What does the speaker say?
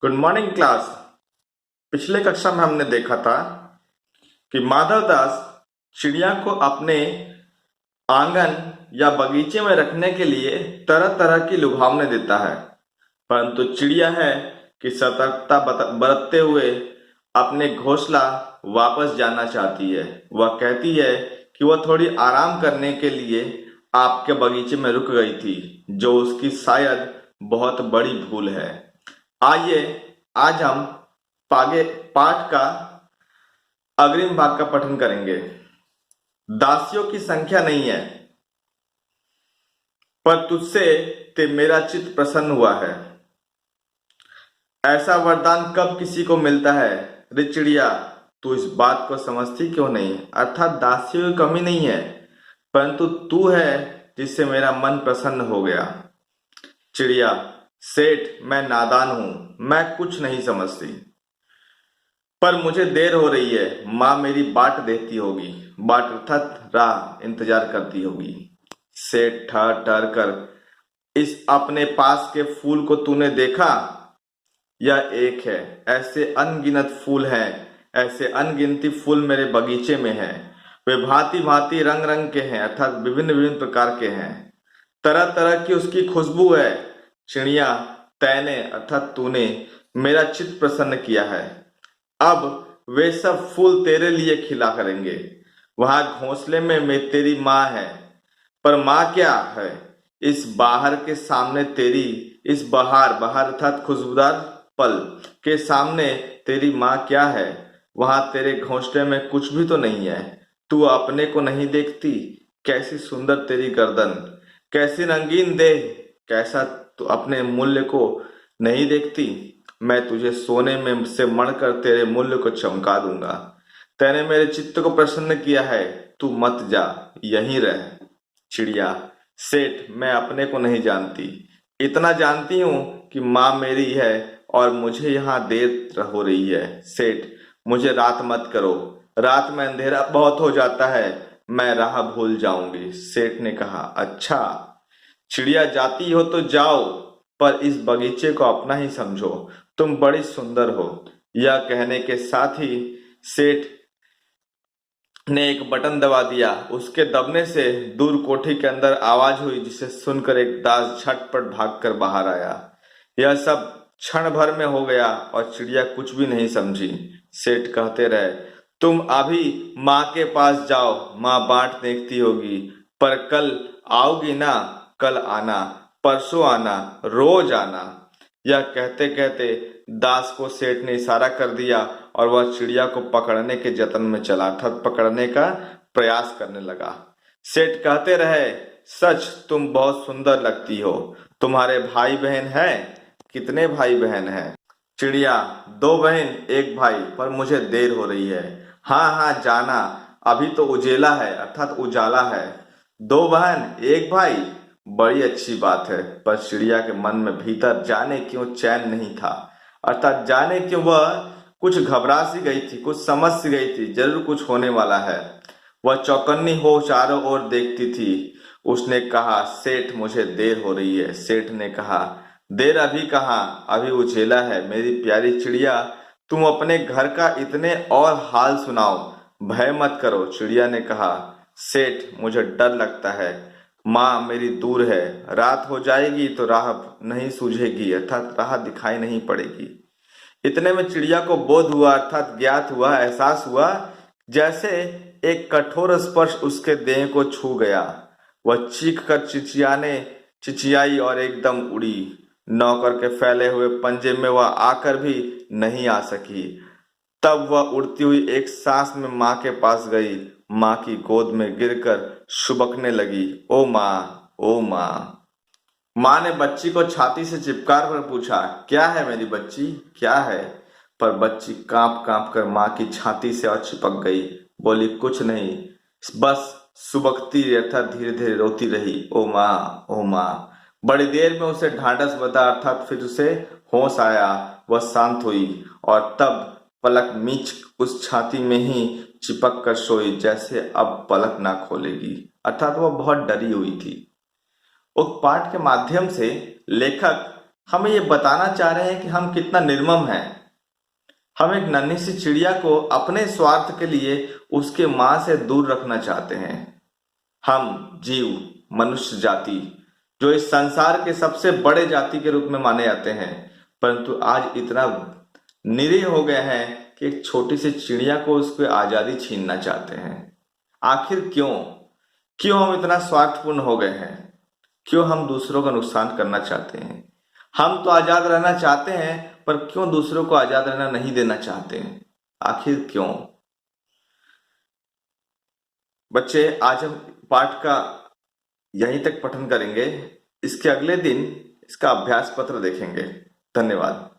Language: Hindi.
Good morning class. पिछले कक्षा में हमने देखा था कि माधव दास चिड़िया को अपने आंगन या बगीचे में रखने के लिए तरह तरह की लुभावने देता है, परंतु चिड़िया है कि सतर्कता बरतते हुए अपने घोंसला वापस जाना चाहती है। वह कहती है कि वह थोड़ी आराम करने के लिए आपके बगीचे में रुक गई थी, जो उसकी शायद बहुत बड़ी भूल है। आइए आज हम पागे पाठ का अग्रिम भाग का पठन करेंगे। दासियों की संख्या नहीं है, पर तुझसे ते मेरा चित्त प्रसन्न हुआ है। ऐसा वरदान कब किसी को मिलता है? रे चिड़िया, तू इस बात को समझती क्यों नहीं? अर्थात दासियों की कमी नहीं है, परंतु तू है जिससे मेरा मन प्रसन्न हो गया। चिड़िया: सेठ, मैं नादान हूं, मैं कुछ नहीं समझती, पर मुझे देर हो रही है। माँ मेरी बाट देखती होगी, बाट अर्थात राह इंतजार करती होगी। सेठ ठहर ठहर कर, इस अपने पास के फूल को तूने देखा? यह एक है, ऐसे अनगिनत फूल हैं, ऐसे अनगिनती फूल मेरे बगीचे में हैं। वे भांति भांति रंग रंग के हैं, अर्थात विभिन्न विभिन्न प्रकार के हैं। तरह तरह की उसकी खुशबू है। चिड़िया, तैने अर्थात तूने मेरा चित्त प्रसन्न किया है। अब वे सब फूल तेरे लिए खिला करेंगे। वहां घोंसले में तेरी माँ है, पर माँ क्या है? इस बाहर के सामने तेरी, इस बहार, बहार अर्थात खुशबूदार पल के सामने तेरी माँ क्या है? वहां तेरे घोंसले में कुछ भी तो नहीं है। तू अपने को नहीं देखती? कैसी सुंदर तेरी गर्दन, कैसी रंगीन देह, कैसा तू अपने मूल्य को नहीं देखती? मैं तुझे सोने में से मढ़कर तेरे मूल्य को चमका दूंगा। तैने मेरे चित्त को प्रसन्न किया है, तू मत जा, यहीं रह। चिड़िया: सेठ, मैं अपने को नहीं जानती, इतना जानती हूं कि माँ मेरी है और मुझे यहाँ देर हो रही है। सेठ, मुझे रात मत करो, रात में अंधेरा बहुत हो जाता है, मैं राह भूल जाऊंगी। सेठ ने कहा, अच्छा, चिड़िया जाती हो तो जाओ, पर इस बगीचे को अपना ही समझो, तुम बड़ी सुंदर हो। यह कहने के साथ ही सेठ ने एक बटन दबा दिया। उसके दबने से दूर कोठी के अंदर आवाज हुई, जिसे सुनकर एक दास झटपट भागकर बाहर आया। यह सब क्षण भर में हो गया और चिड़िया कुछ भी नहीं समझी। सेठ कहते रहे, तुम अभी माँ के पास जाओ, माँ बाट देखती होगी, पर कल आओगी ना? कल आना, परसों आना, रोज आना। यह कहते कहते दास को सेठ ने इशारा कर दिया और वह चिड़िया को पकड़ने के जतन में चला, अर्थात पकड़ने का प्रयास करने लगा। सेठ कहते रहे, सच तुम बहुत सुंदर लगती हो। तुम्हारे भाई बहन हैं? कितने भाई बहन हैं? चिड़िया: दो बहन एक भाई, पर मुझे देर हो रही है। हाँ हाँ, जाना, अभी तो उजेला है, अर्थात उजाला है। दो बहन एक भाई, बड़ी अच्छी बात है। पर चिड़िया के मन में भीतर जाने क्यों चैन नहीं था, अर्थात जाने क्यों वह कुछ घबरा सी गई थी, कुछ समझ सी गई थी, जरूर कुछ होने वाला है। वह चौकन्नी हो चारों ओर देखती थी। उसने कहा, सेठ, मुझे देर हो रही है। सेठ ने कहा, देर अभी कहाँ, अभी उजेला है। मेरी प्यारी चिड़िया, तुम अपने घर का इतने और हाल सुनाओ, भय मत करो। चिड़िया ने कहा, सेठ, मुझे डर लगता है, माँ मेरी दूर है, रात हो जाएगी तो राह नहीं सूझेगी, अर्थात राह दिखाई नहीं पड़ेगी। इतने में चिड़िया को बोध हुआ, अर्थात ज्ञात हुआ, एहसास हुआ, जैसे एक कठोर स्पर्श उसके देह को छू गया। वह चीख कर चिचियाई और एकदम उड़ी। नौकर के फैले हुए पंजे में वह आकर भी नहीं आ सकी। तब वह उड़ती हुई एक सांस में माँ के पास गई, माँ की गोद में गिरकर शुबकने लगी, ओ माँ, ओ माँ। माँ ने बच्ची को छाती से चिपकार कर पूछा, क्या है मेरी बच्ची, क्या है? पर बच्ची कांप कांप कर माँ की छाती से और चिपक गई, बोली, कुछ नहीं, बस सुबकती अर्थात धीरे धीरे रोती रही, ओ माँ, ओ माँ। बड़ी देर में उसे ढांढस बंधा, अर्थात फिर उसे होश आया, वह शांत हुई और तब पलक मीच उस छाती में ही चिपक कर सोई, जैसे अब पलक ना खोलेगी, अर्थात वह बहुत डरी हुई थी। उक्त पाठ के माध्यम से लेखक हमें ये बताना चाह रहे हैं कि हम कितना निर्मम हैं। हम एक नन्ही सी चिड़िया को अपने स्वार्थ के लिए उसके मां से दूर रखना चाहते हैं। हम जीव, मनुष्य जाति, जो इस संसार के सबसे बड़े जाति के रूप में माने जाते हैं, परंतु आज इतना निरीह हो गए हैं कि एक छोटी सी चिड़िया को उसकी आजादी छीनना चाहते हैं। आखिर क्यों? क्यों हम इतना स्वार्थपूर्ण हो गए हैं? क्यों हम दूसरों का नुकसान करना चाहते हैं? हम तो आजाद रहना चाहते हैं, पर क्यों दूसरों को आजाद रहना नहीं देना चाहते हैं? आखिर क्यों? बच्चे, आज हम पाठ का यहीं तक पठन करेंगे। इसके अगले दिन इसका अभ्यास पत्र देखेंगे। धन्यवाद।